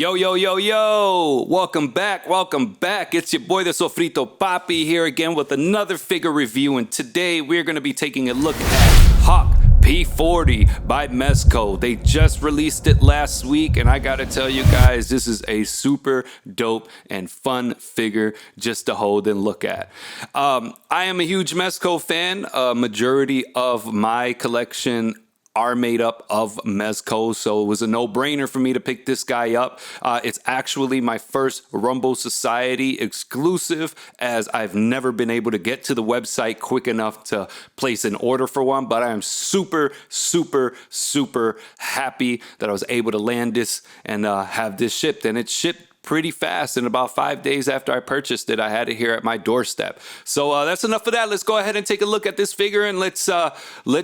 Yo, yo, yo, yo! Welcome back, welcome back. It's your boy, the Sofrito Papi, here again with another figure review. And today we're going to be taking a look at Hawk P-40 by Mezco. They just released it last week, and I gotta tell you guys, this is a super dope and fun figure just to hold and look at. I am a huge Mezco fan. A majority of my collection are made up of Mezco, so it was a no-brainer for me to pick this guy up. It's actually my first Rumble Society exclusive, as I've never been able to get to the website quick enough to place an order for one, but I am super, super, super happy that I was able to land this and have this shipped, and it's shipped pretty fast. In about 5 days after I purchased it, I had it here at my doorstep. So that's enough of that. Let's go ahead and take a look at this figure, and let's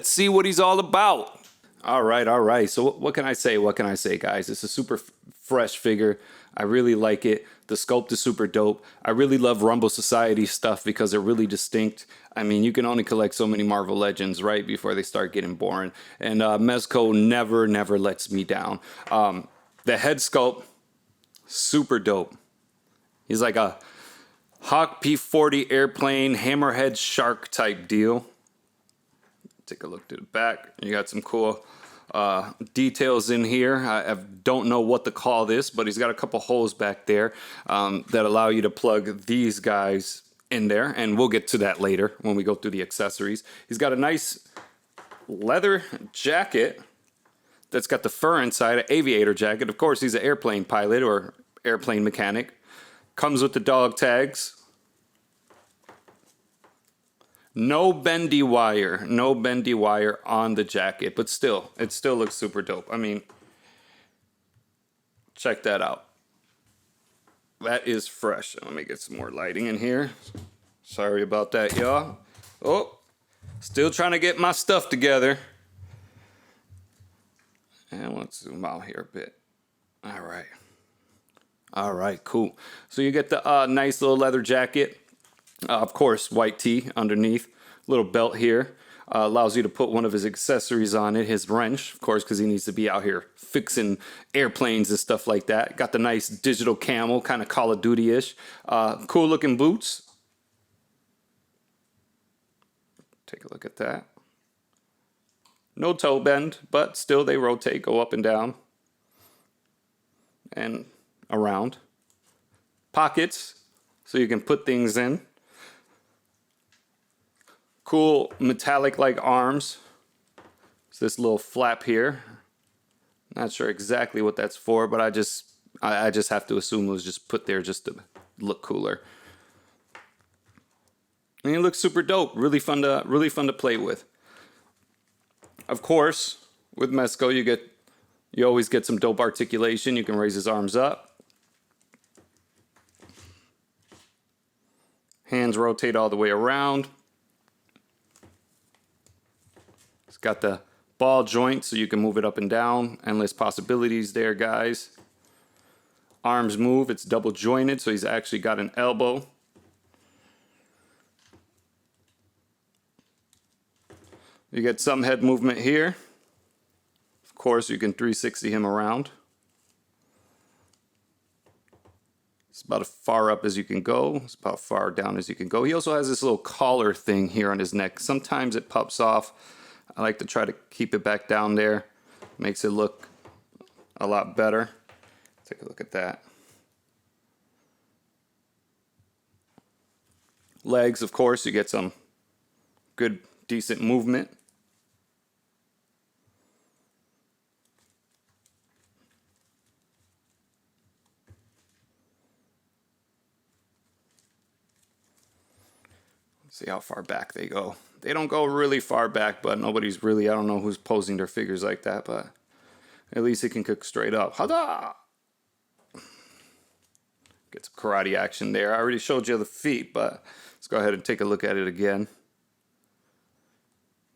see what he's all about. All right. So what can I say? What can I say, guys? It's a super fresh figure. I really like it. The sculpt is super dope. I really love Rumble Society stuff because they're really distinct. I mean, you can only collect so many Marvel Legends, right, before they start getting boring. And Mezco never lets me down. The head sculpt, super dope. He's like a Hawk P-40 airplane, Hammerhead shark type deal. Take a look to the back. You got some cool details in here. I don't know what to call this, but he's got a couple holes back there that allow you to plug these guys in there, and we'll get to that later when we go through the accessories. He's got a nice leather jacket that's got the fur inside, an aviator jacket. Of course, he's an airplane pilot or airplane mechanic. Comes with the dog tags. No bendy wire on the jacket, but still, it still looks super dope. I mean, check that out. That is fresh. Let me get some more lighting in here. Sorry about that, y'all. Oh, still trying to get my stuff together. And let's zoom out here a bit. All right, cool. So you get the nice little leather jacket. Of course, white tee underneath, little belt here, allows you to put one of his accessories on it, his wrench, of course, because he needs to be out here fixing airplanes and stuff like that. Got the nice digital camo, kind of Call of Duty-ish. Cool looking boots. Take a look at that. No toe bend, but still they rotate, go up and down and around. Pockets, so you can put things in. Cool metallic-like arms. It's this little flap here. Not sure exactly what that's for, but I just have to assume it was just put there just to look cooler. And it looks super dope. Really fun to play with. Of course, with Mezco, you always get some dope articulation. You can raise his arms up. Hands rotate all the way around. It's got the ball joint so you can move it up and down. Endless possibilities there, guys. Arms move. It's double jointed, so he's actually got an elbow. You get some head movement here. Of course, you can 360 him around. It's about as far up as you can go. It's about far down as you can go. He also has this little collar thing here on his neck. Sometimes it pops off. I like to try to keep it back down there. Makes it look a lot better. Take a look at that. Legs, of course, you get some good, decent movement. See how far back they go. They don't go really far back, but nobody's really, I don't know who's posing their figures like that, but at least it can cook straight up. Hada! Get some karate action there. I already showed you the feet, but let's go ahead and take a look at it again.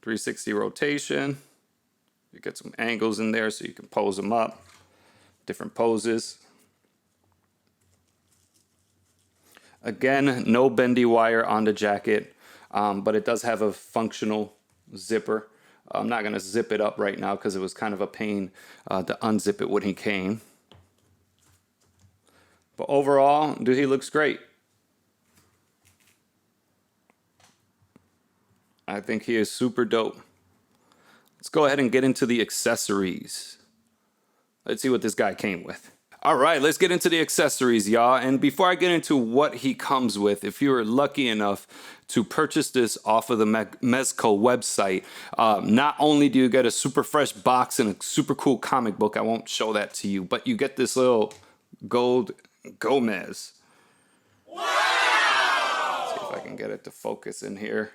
360 rotation. You get some angles in there so you can pose them up. Different poses. Again, no bendy wire on the jacket, but it does have a functional zipper. I'm not going to zip it up right now because it was kind of a pain to unzip it when he came. But overall, dude, he looks great. I think he is super dope. Let's go ahead and get into the accessories. Let's see what this guy came with. All right, let's get into the accessories, y'all. And before I get into what he comes with, if you were lucky enough to purchase this off of the Mezco website, not only do you get a super fresh box and a super cool comic book, I won't show that to you, but you get this little gold Gomez. Wow! Let's see if I can get it to focus in here.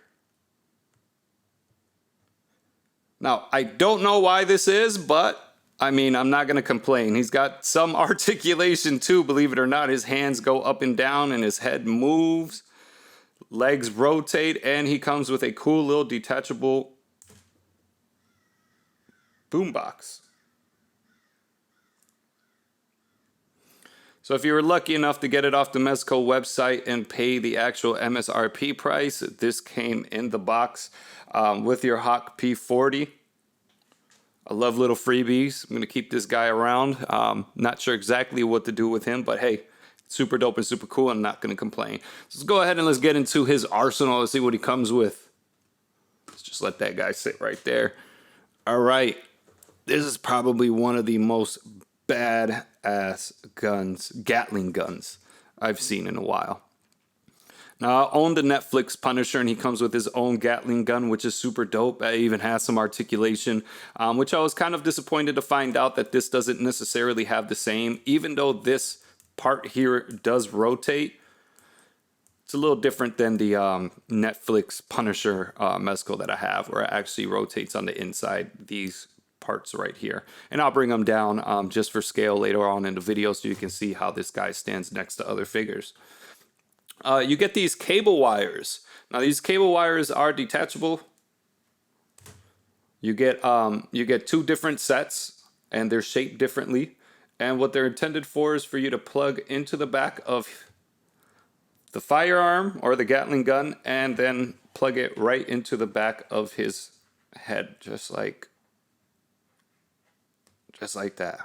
Now, I don't know why this is, but I mean, I'm not going to complain. He's got some articulation too, believe it or not. His hands go up and down and his head moves. Legs rotate, and he comes with a cool little detachable boombox. So if you were lucky enough to get it off the Mezco website and pay the actual MSRP price, this came in the box with your Hawk P-40. I love little freebies. I'm going to keep this guy around. Not sure exactly what to do with him, but hey, super dope and super cool. I'm not going to complain. So let's go ahead and let's get into his arsenal. Let's see what he comes with. Let's just let that guy sit right there. All right. This is probably one of the most badass guns, Gattling guns, I've seen in a while. Now, I own the Netflix Punisher, and he comes with his own Gatling gun, which is super dope. It even has some articulation, which I was kind of disappointed to find out that this doesn't necessarily have the same. Even though this part here does rotate, it's a little different than the Netflix Punisher Mezco that I have, where it actually rotates on the inside, these parts right here. And I'll bring them down just for scale later on in the video so you can see how this guy stands next to other figures. You get these cable wires. Now these cable wires are detachable. You get two different sets, and they're shaped differently. And what they're intended for is for you to plug into the back of the firearm or the Gatling gun, and then plug it right into the back of his head, just like that.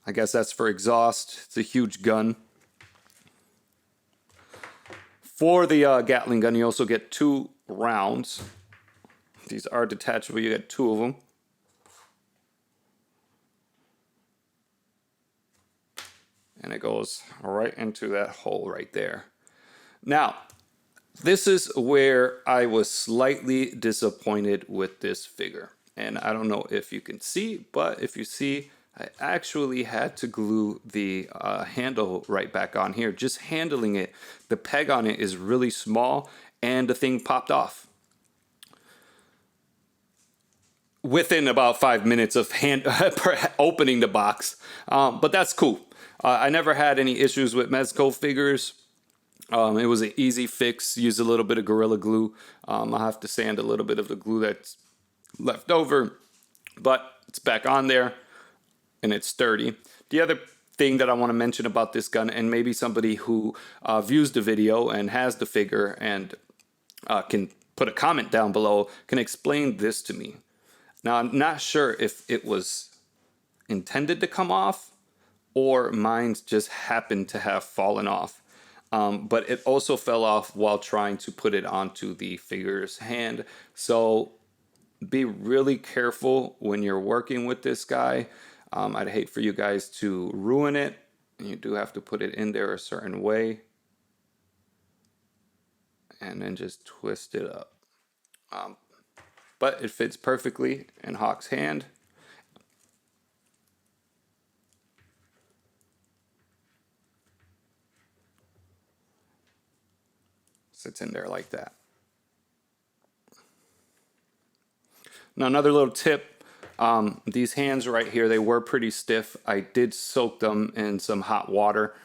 I guess that's for exhaust. It's a huge gun. For the Gatling gun, you also get 2 rounds. These are detachable. You get 2 of them. And it goes right into that hole right there. Now, this is where I was slightly disappointed with this figure. And I don't know if you can see, but if you see, I actually had to glue the handle right back on here. Just handling it, the peg on it is really small, and the thing popped off within about 5 minutes of opening the box. But that's cool. I never had any issues with Mezco figures. It was an easy fix. Use a little bit of Gorilla Glue. I'll have to sand a little bit of the glue that's left over, but it's back on there. And it's sturdy. The other thing that I want to mention about this gun, and maybe somebody who views the video and has the figure and can put a comment down below, can explain this to me. Now, I'm not sure if it was intended to come off or mine just happened to have fallen off. But it also fell off while trying to put it onto the figure's hand. So be really careful when you're working with this guy. I'd hate for you guys to ruin it. And you do have to put it in there a certain way. And then just twist it up. But it fits perfectly in Hawk's hand. Sits in there like that. Now another little tip. These hands right here, they were pretty stiff. I did soak them in some hot water.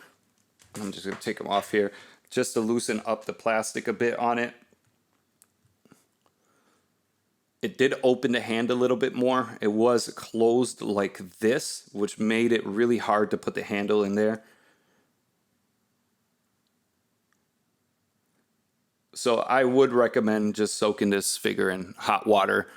I'm just going to take them off here just to loosen up the plastic a bit on it. It did open the hand a little bit more. It was closed like this, which made it really hard to put the handle in there. So I would recommend just soaking this figure in hot water.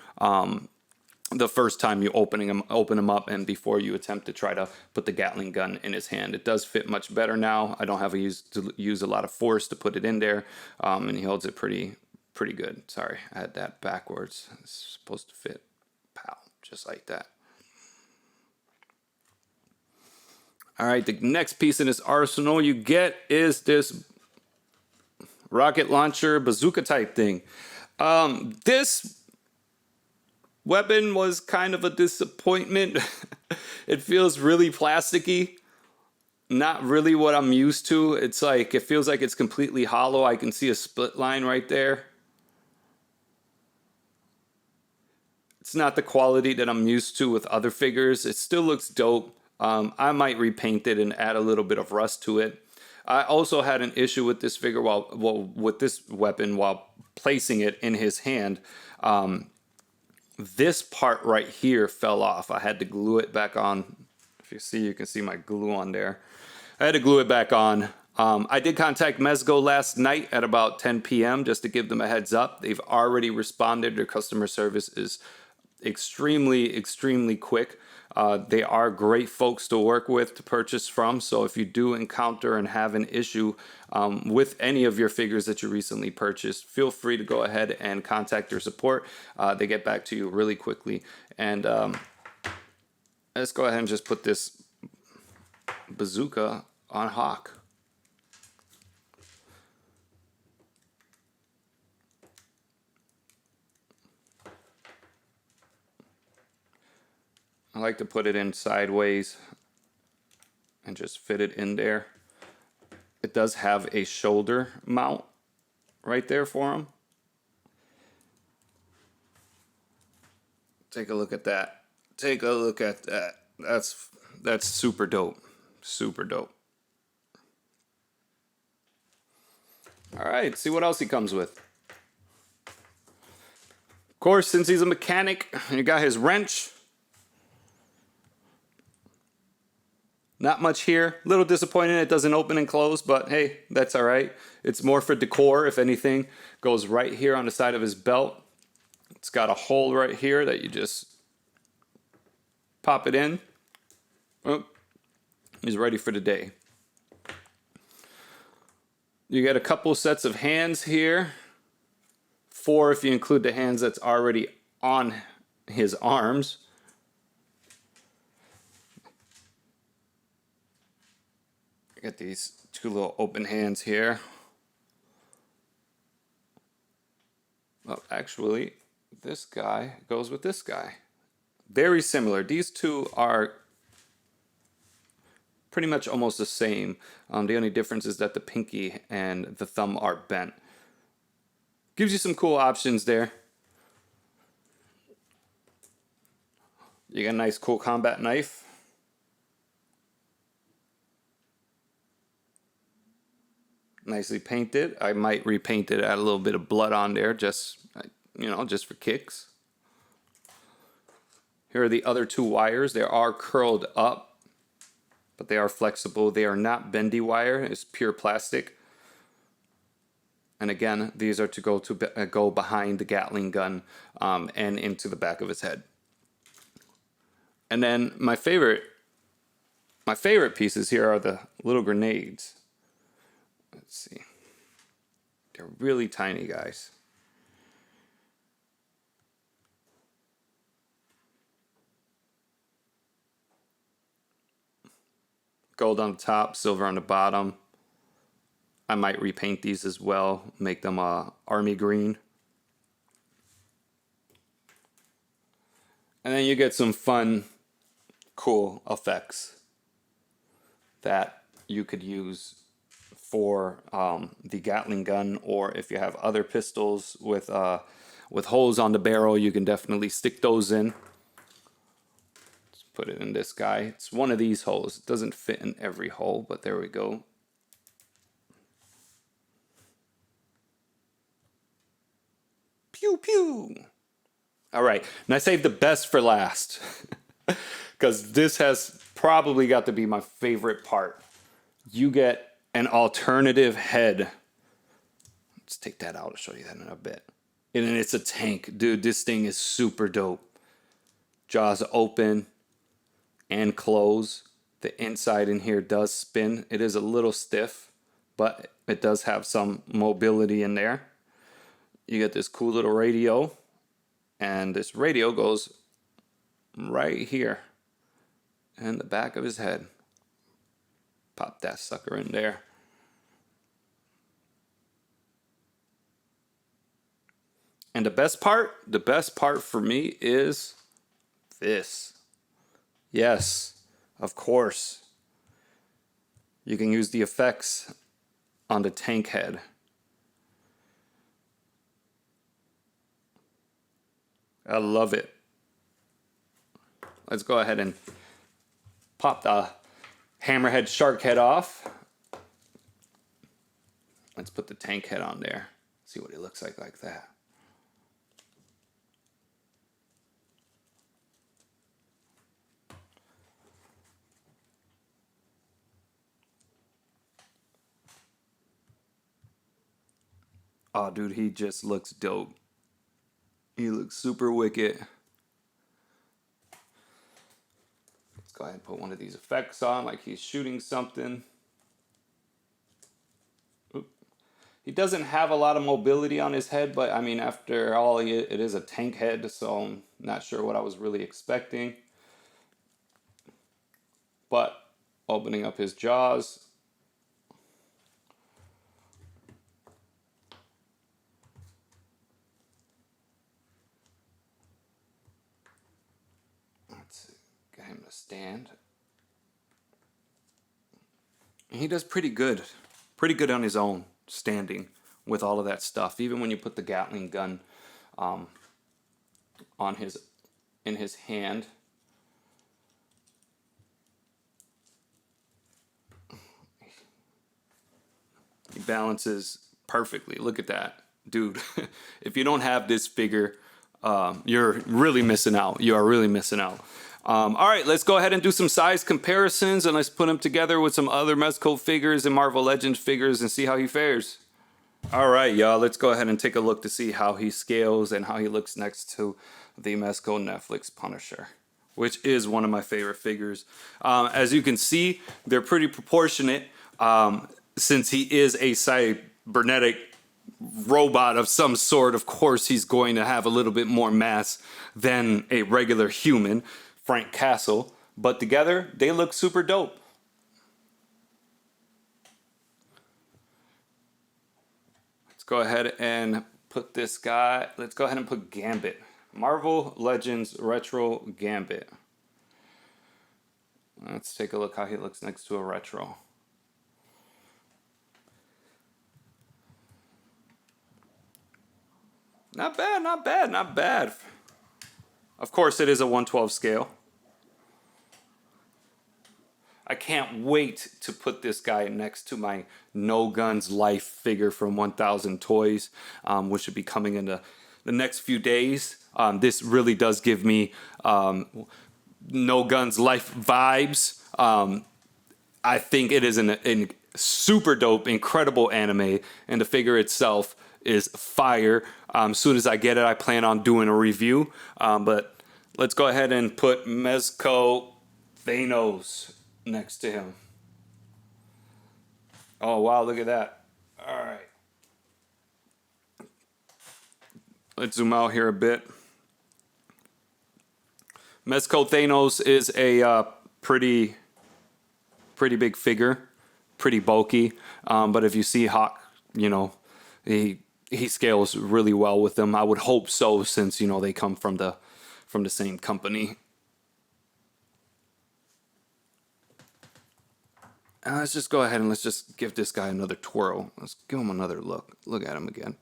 the first time you open them up and before you attempt to try to put the Gatling gun in his hand. It does fit much better now. I don't have to use a lot of force to put it in there, and he holds it pretty good. Sorry, I had that backwards. It's supposed to fit, pow, just like that. All right, the next piece in this arsenal you get is this rocket launcher bazooka type thing. This weapon was kind of a disappointment. It feels really plasticky. Not really what I'm used to. It's like, it feels like it's completely hollow. I can see a split line right there. It's not the quality that I'm used to with other figures. It still looks dope. I might repaint it and add a little bit of rust to it. I also had an issue with this figure with this weapon while placing it in his hand. This part right here fell off. I had to glue it back on. If you can see my glue on there. I had to glue it back on. I did contact Mezco last night at about 10 p.m. just to give them a heads up. They've already responded. Their customer service is extremely quick. They are great folks to work with, to purchase from. So if you do encounter and have an issue with any of your figures that you recently purchased, feel free to go ahead and contact their support. They get back to you really quickly. And let's go ahead and just put this bazooka on Hawk. I like to put it in sideways and just fit it in there. It does have a shoulder mount right there for him. Take a look at that. Take a look at that. That's super dope. Super dope. All right, see what else he comes with. Of course, since he's a mechanic, you got his wrench. Not much here. A little disappointing it doesn't open and close, but hey, that's all right. It's more for decor, if anything. Goes right here on the side of his belt. It's got a hole right here that you just pop it in. Oh, he's ready for the day. You get a couple sets of hands here. 4 if you include the hands that's already on his arms. Got these 2 little open hands here. Well, actually, this guy goes with this guy. Very similar. These 2 are pretty much almost the same. The only difference is that the pinky and the thumb are bent. Gives you some cool options there. You got a nice cool combat knife. Nicely painted. I might repaint it, add a little bit of blood on there, just for kicks. Here are the other 2 wires. They are curled up, but they are flexible. They are not bendy wire. It's pure plastic. And again, these are to go behind the Gatling gun and into the back of his head. And then my favorite pieces here are the little grenades. Let's see. They're really tiny, guys. Gold on the top, silver on the bottom. I might repaint these as well, make them army green. And then you get some fun, cool effects that you could use for the Gatling gun, or if you have other pistols with holes on the barrel, you can definitely stick those in. Let's put it in this guy. It's one of these holes. It doesn't fit in every hole, but there we go. Pew pew. All right, and I saved the best for last because this has probably got to be my favorite part. You get an alternative head. Let's take that out. I'll show you that in a bit. And it's a tank. Dude, this thing is super dope. Jaws open and close. The inside in here does spin. It is a little stiff, but it does have some mobility in there. You get this cool little radio, and this radio goes right here in the back of his head. Pop that sucker in there. And the best part for me is this. Yes, of course. You can use the effects on the tank head. I love it. Let's go ahead and pop the Hammerhead shark head off. Let's put the tank head on there. See what it looks like that. Oh, dude, he just looks dope. He looks super wicked. Let's go ahead and put one of these effects on, like he's shooting something. Oop. He doesn't have a lot of mobility on his head, but I mean, after all, it is a tank head, so I'm not sure what I was really expecting. But opening up his jaws. Get him to stand. He does pretty good on his own, standing with all of that stuff. Even when you put the Gattling gun in his hand. He balances perfectly. Look at that, dude. If you don't have this figure, you're really missing out. You are really missing out. All right, let's go ahead and do some size comparisons, and let's put him together with some other Mezco figures and Marvel Legends figures and see how he fares. All right, y'all, let's go ahead and take a look to see how he scales and how he looks next to the Mezco Netflix Punisher, which is one of my favorite figures. As you can see, they're pretty proportionate since he is a cybernetic robot of some sort. Of course, he's going to have a little bit more mass than a regular human, Frank Castle, but together they look super dope. Let's go ahead and put this guy, let's go ahead and put Gambit. Marvel Legends Retro Gambit. Let's take a look how he looks next to a retro. Not bad, not bad, not bad. Of course, it is a 1/12 scale. I can't wait to put this guy next to my No Guns Life figure from 1000 Toys, which should be coming in the next few days. This really does give me No Guns Life vibes. I think it is a super dope, incredible anime, and the figure itself is fire. As soon as I get it, I plan on doing a review. But let's go ahead and put Mezco Thanos next to him. Oh, wow, look at that. All right. Let's zoom out here a bit. Mezco Thanos is a pretty big figure, pretty bulky. But if you see Hawk, you know, he scales really well with them. I would hope so, since, you know, they come from the same company. Let's just go ahead and let's just give this guy another twirl. Let's give him another look. Look at him again.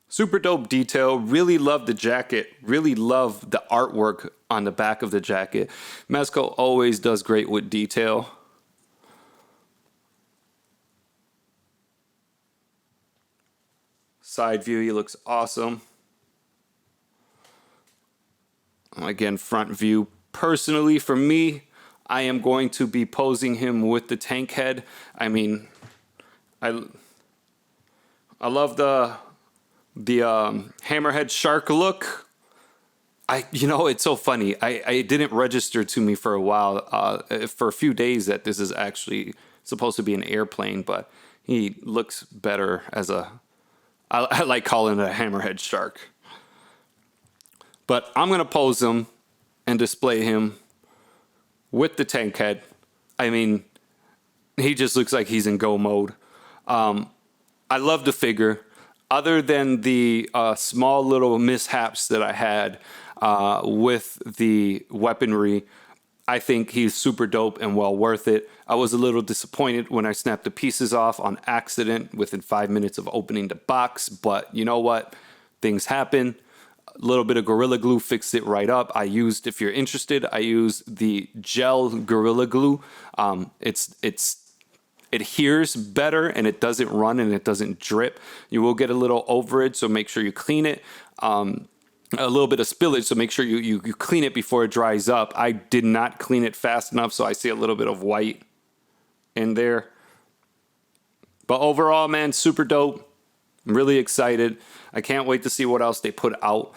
Super dope detail. Really love the jacket. Really love the artwork on the back of the jacket. Mezco always does great with detail. Side view, he looks awesome. Again, front view. Personally, for me, I am going to be posing him with the tank head. I mean, I love the Hammerhead shark look. It's so funny. I didn't register to me for a while, for a few days, that this is actually supposed to be an airplane, but he looks better as I like calling it a Hammerhead shark. But I'm going to pose him and display him with the tank head. I mean, he just looks like he's in go mode. I love the figure. Other than the small little mishaps that I had with the weaponry, I think he's super dope and well worth it. I was a little disappointed when I snapped the pieces off on accident within 5 minutes of opening the box, but you know what? Things happen. A little bit of Gorilla Glue fixed it right up. If you're interested, I used the gel Gorilla Glue. It adheres better and it doesn't run and it doesn't drip. You will get a little overage, so make sure you clean it. A little bit of spillage, so make sure you clean it before it dries up. I did not clean it fast enough, so I see a little bit of white in there. But overall, man, super dope. I'm really excited. I can't wait to see what else they put out,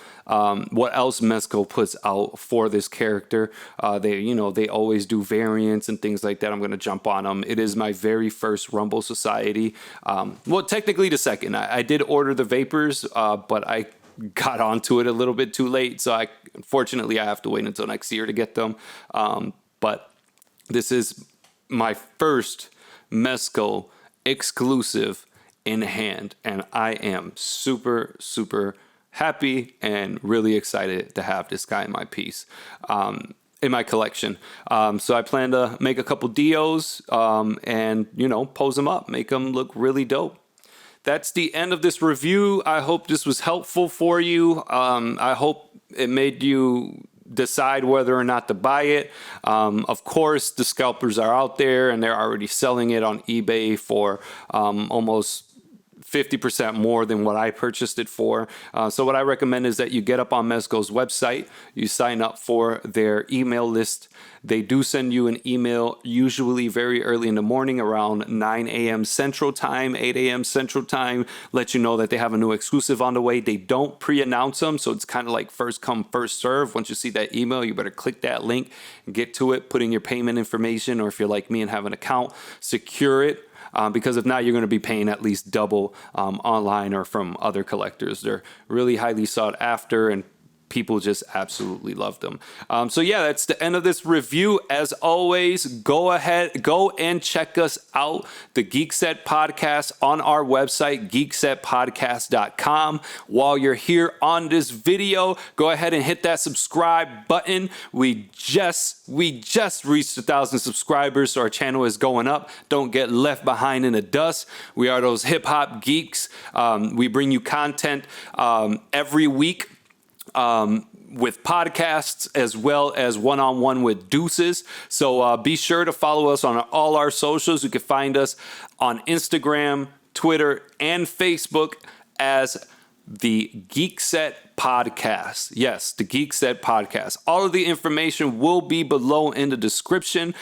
what else Mezco puts out for this character. They always do variants and things like that. I'm going to jump on them. It is my very first Rumble Society. Well, technically the second. I did order the Vapors, but I got onto it a little bit too late. So unfortunately, I have to wait until next year to get them. But this is my first Mezco exclusive in hand, and I am super, super happy and really excited to have this guy in my piece, in my collection. So I plan to make a couple deos and pose them up, make them look really dope. That's the end of this review. I hope this was helpful for you. I hope it made you decide whether or not to buy it. Of course, the scalpers are out there and they're already selling it on eBay for almost 50% more than what I purchased it for. So what I recommend is that you get up on Mezco's website, you sign up for their email list. They do send you an email usually very early in the morning, around 9 a.m. Central Time, 8 a.m. Central Time, let you know that they have a new exclusive on the way. They don't pre-announce them, so it's kind of like first come, first serve. Once you see that email, you better click that link and get to it, put in your payment information, or if you're like me and have an account, secure it. Because if not, you're going to be paying at least double online or from other collectors. They're really highly sought after, and people just absolutely love them. So yeah, that's the end of this review. As always, go and check us out, the Geekset podcast, on our website, geeksetpodcast.com. While you're here on this video, go ahead and hit that subscribe button. We just reached 1,000 subscribers, so our channel is going up. Don't get left behind in the dust. We are those hip hop geeks. We bring you content every week. With podcasts as well as one-on-one with deuces. So be sure to follow us on all our socials. You can find us on Instagram, Twitter, and Facebook as the Geekset Podcast. Yes, the Geekset Podcast. All of the information will be below in the description.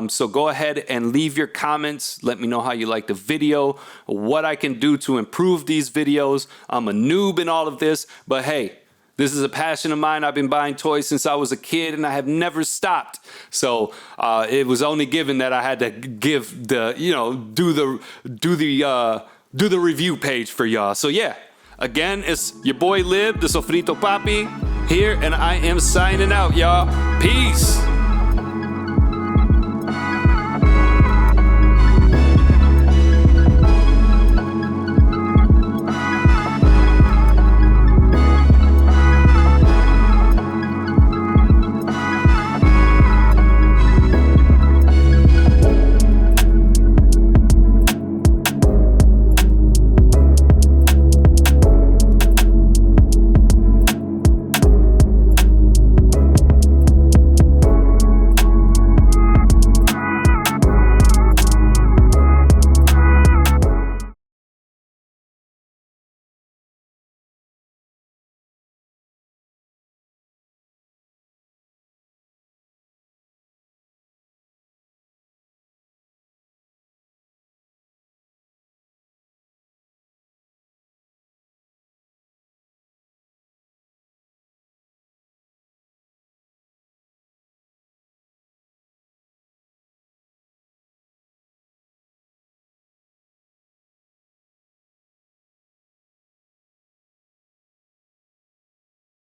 So go ahead and leave your comments. Let me know how you like the video, what I can do to improve these videos. I'm a noob in all of this, but hey, this is a passion of mine. I've been buying toys since I was a kid, and I have never stopped. So it was only given that I had to give the, do the review page for y'all. So yeah, again, it's your boy Lib, the Sofrito Papi, here, and I am signing out, y'all. Peace.